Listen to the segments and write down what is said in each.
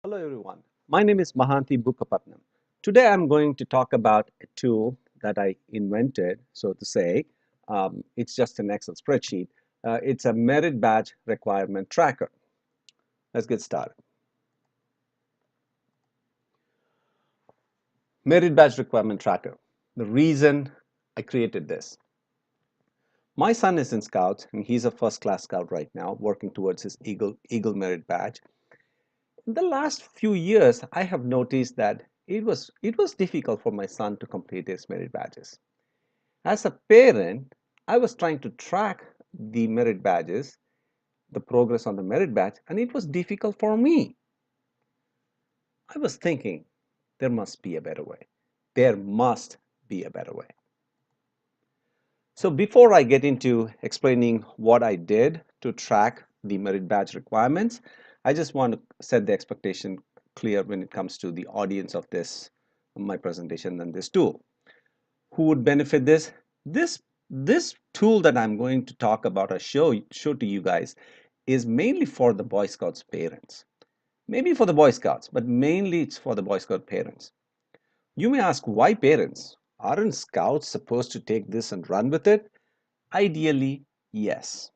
Hello everyone, my name is Mahanti Bukkapatnam. Today I'm going to talk about a tool that I invented, so to say. It's just an Excel spreadsheet. It's a merit badge requirement tracker. Let's get started. Merit badge requirement tracker. The reason I created this. My son is in Scouts and he's a first class Scout right now, working towards his Eagle Merit badge. In the last few years, I have noticed that it was difficult for my son to complete his merit badges. As a parent, I was trying to track the merit badges, the progress on the merit badge, and it was difficult for me. I was thinking, there must be a better way. There must be a better way. So before I get into explaining what I did to track the merit badge requirements, I just want to set the expectation clear when it comes to the audience of my presentation and this tool. Who would benefit this? This tool that I'm going to talk about or show to you guys is mainly for the Boy Scouts parents. Maybe for the Boy Scouts, but mainly it's for the Boy Scout parents. You may ask, why parents? Aren't Scouts supposed to take this and run with it? Ideally, yes.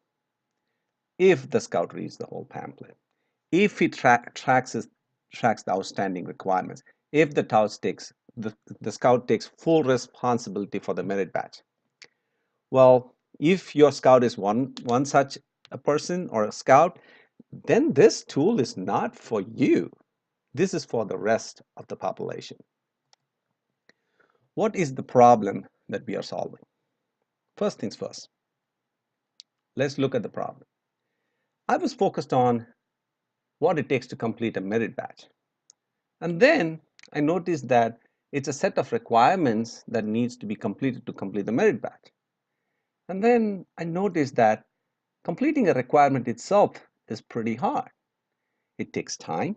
If the Scout reads the whole pamphlet, if he tracks the outstanding requirements, if the Scout takes full responsibility for the merit badge. Well, if your Scout is one such a person or a Scout, then this tool is not for you. This is for the rest of the population. What is the problem that we are solving? First things first, let's look at the problem. I was focused on what it takes to complete a merit badge. And then I noticed that it's a set of requirements that needs to be completed to complete the merit badge. And then I noticed that completing a requirement itself is pretty hard. It takes time.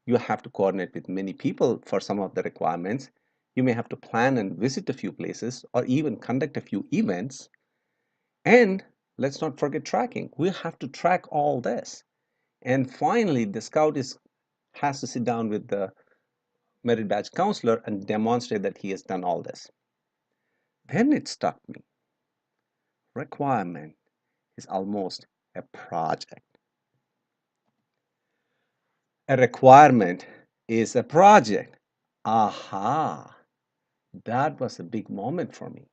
You have to coordinate with many people for some of the requirements. You may have to plan and visit a few places or even conduct a few events. And let's not forget tracking. We have to track all this. And finally, the Scout has to sit down with the merit badge counselor and demonstrate that he has done all this. Then it struck me. Requirement is almost a project. A requirement is a project. Aha! That was a big moment for me.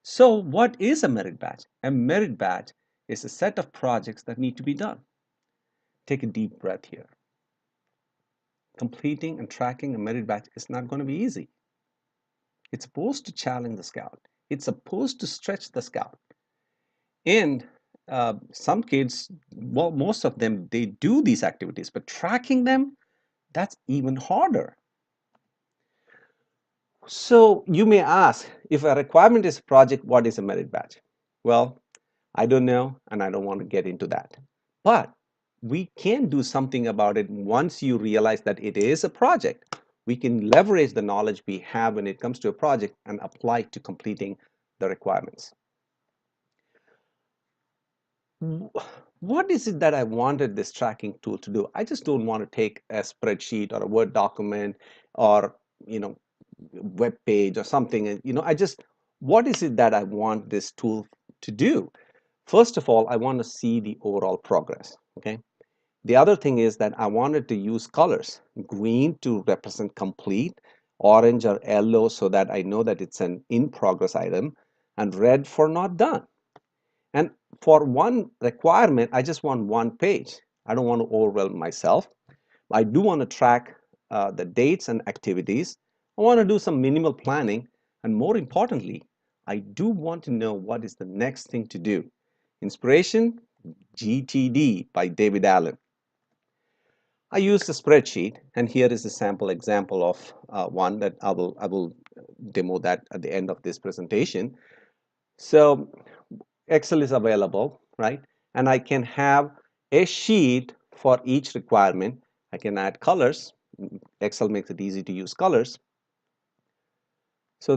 So what is a merit badge? A merit badge is a set of projects that need to be done. Take a deep breath here. Completing and tracking a merit badge is not going to be easy. It's supposed to challenge the Scout. It's supposed to stretch the Scout. And some kids, well, most of them, they do these activities, but tracking them, that's even harder. So you may ask, if a requirement is a project, what is a merit badge? Well, I don't know, and I don't want to get into that. But we can do something about it once you realize that it is a project. We can leverage the knowledge we have when it comes to a project and apply it to completing the requirements. What is it that I wanted this tracking tool to do? I just don't want to take a spreadsheet or a Word document or, web page or something. And, what is it that I want this tool to do? First of all, I want to see the overall progress. Okay. The other thing is that I wanted to use colors, green to represent complete, orange or yellow so that I know that it's an in progress item, and red for not done. And for one requirement, I just want one page. I don't want to overwhelm myself. I do want to track the dates and activities. I want to do some minimal planning. And more importantly, I do want to know what is the next thing to do. Inspiration, GTD by David Allen. I used a spreadsheet, and here is a sample example of one that I will demo that at the end of this presentation. So Excel is available, right? And I can have a sheet for each requirement. I can add colors. Excel makes it easy to use colors. So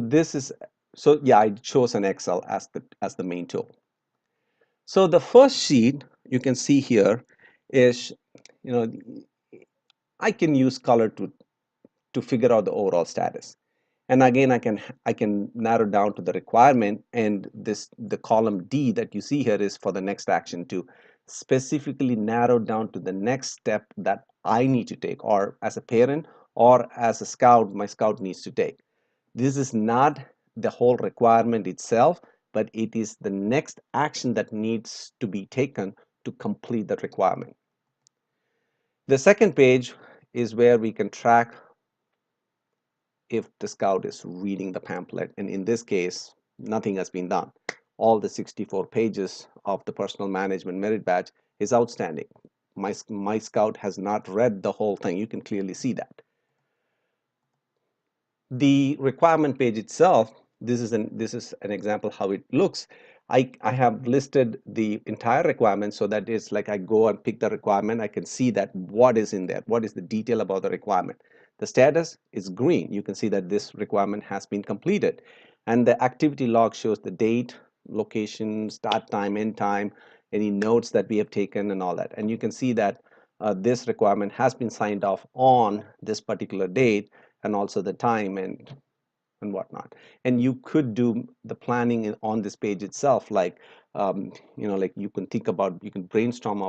yeah, I chose an Excel as the main tool. So the first sheet you can see here is, I can use color to figure out the overall status. And again, I can narrow down to the requirement, and the column D that you see here is for the next action to specifically narrow down to the next step that I need to take, or as a parent or as a scout, my scout needs to take. This is not the whole requirement itself, but it is the next action that needs to be taken to complete that requirement. The second page is where we can track if the scout is reading the pamphlet, and in this case nothing has been done. All the 64 pages of the personal management merit badge is outstanding. My scout has not read the whole thing. You can clearly see that. The requirement page itself, this is an example how it looks. I have listed the entire requirement, so that is like I go and pick the requirement, I can see that what is in there, what is the detail about the requirement. The status is green. You can see that this requirement has been completed, and the activity log shows the date, location, start time, end time, any notes that we have taken and all that. And you can see that this requirement has been signed off on this particular date, and also the time and whatnot. And you could do the planning on this page itself, like like you can think about, you can brainstorm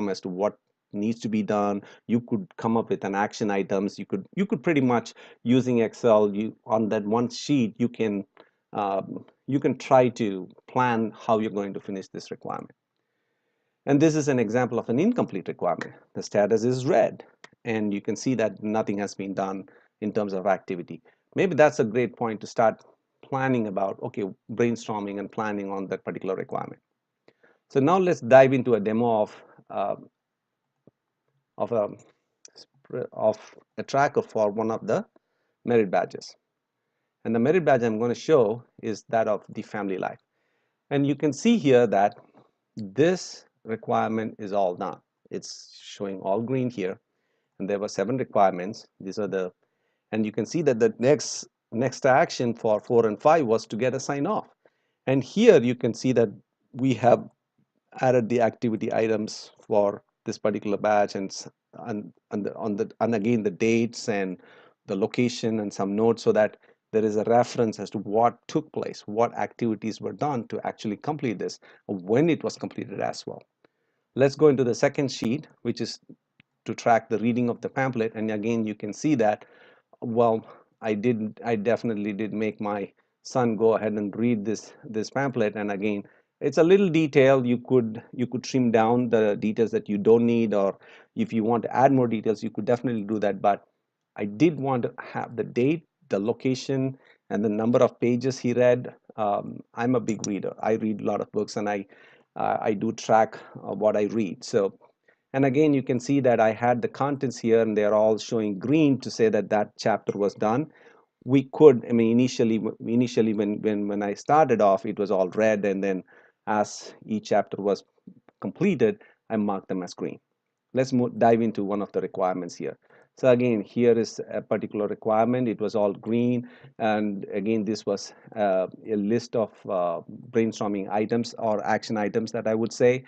as to what needs to be done. You could come up with an action items. You could pretty much, using Excel, you on that one sheet, you can try to plan how you're going to finish this requirement. And this is an example of an incomplete requirement. The status is red, and you can see that nothing has been done in terms of activity. Maybe that's a great point to start planning about, okay, brainstorming and planning on that particular requirement. So now let's dive into a demo of a of a tracker for one of the merit badges. And the merit badge I'm going to show is that of the family life. And you can see here that this requirement is all done. It's showing all green here, and there were 7 requirements. These are the, and you can see that the next action for 4 and 5 was to get a sign off. And here you can see that we have added the activity items for this particular batch, and again the dates and the location and some notes, so that there is a reference as to what took place, what activities were done to actually complete this, when it was completed as well. Let's go into the second sheet, which is to track the reading of the pamphlet. And again, you can see that, well, I definitely did make my son go ahead and read this pamphlet. And again, it's a little detail. You could trim down the details that you don't need, or if you want to add more details, you could definitely do that. But I did want to have the date, the location, and the number of pages he read. I'm a big reader. I read a lot of books, and I do track what I read. So, and again, you can see that I had the contents here, and they're all showing green to say that that chapter was done. We could, I mean, initially when I started off, it was all red, and then as each chapter was completed, I marked them as green. Let's dive into one of the requirements here. So again, here is a particular requirement. It was all green, and again, this was a list of brainstorming items or action items that I would say.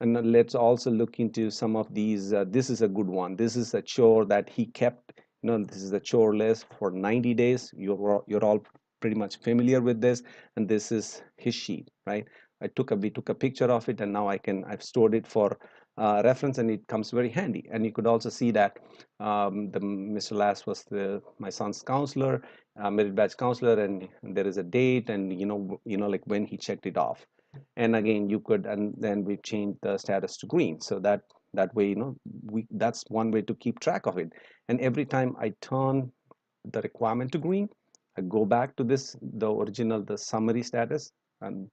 And let's also look into some of these. This is a good one. This is a chore that he kept. This is a chore list for 90 days. You're all pretty much familiar with this, and this is his sheet, right? We took a picture of it, and now I've stored it for reference, and it comes very handy. And you could also see that the Mr. Lass was my son's counselor, merit badge counselor, and there is a date, and like when he checked it off. And again, and then we changed the status to green, so that way, that's one way to keep track of it. And every time I turn the requirement to green, I go back to the original, the summary status, and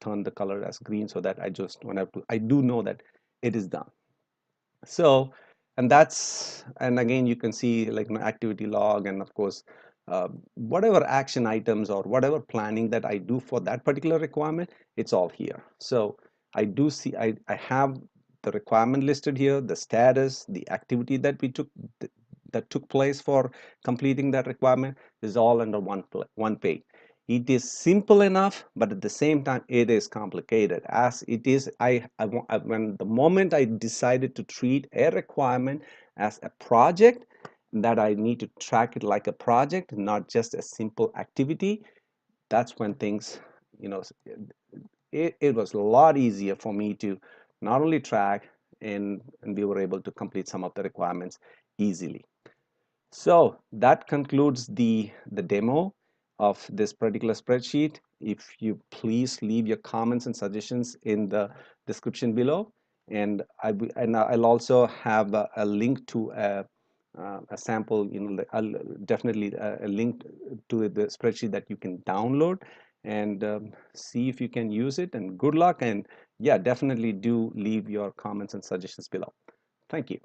turn the color as green, so that I do know that it is done. So, and again, you can see like an activity log, and of course, whatever action items or whatever planning that I do for that particular requirement, it's all here. So I do see, I have the requirement listed here, the status, the activity that that took place for completing that requirement is all under one page. It is simple enough, but at the same time, it is complicated. As it is, when the moment I decided to treat a requirement as a project, that I need to track it like a project, not just a simple activity, that's when things, you know, it was a lot easier for me to not only track, and we were able to complete some of the requirements easily. So that concludes the demo of this particular spreadsheet. If you please leave your comments and suggestions in the description below, and I'll also have a link to a sample. I'll definitely a link to the spreadsheet that you can download and see if you can use it. And good luck. And yeah, definitely do leave your comments and suggestions below. Thank you.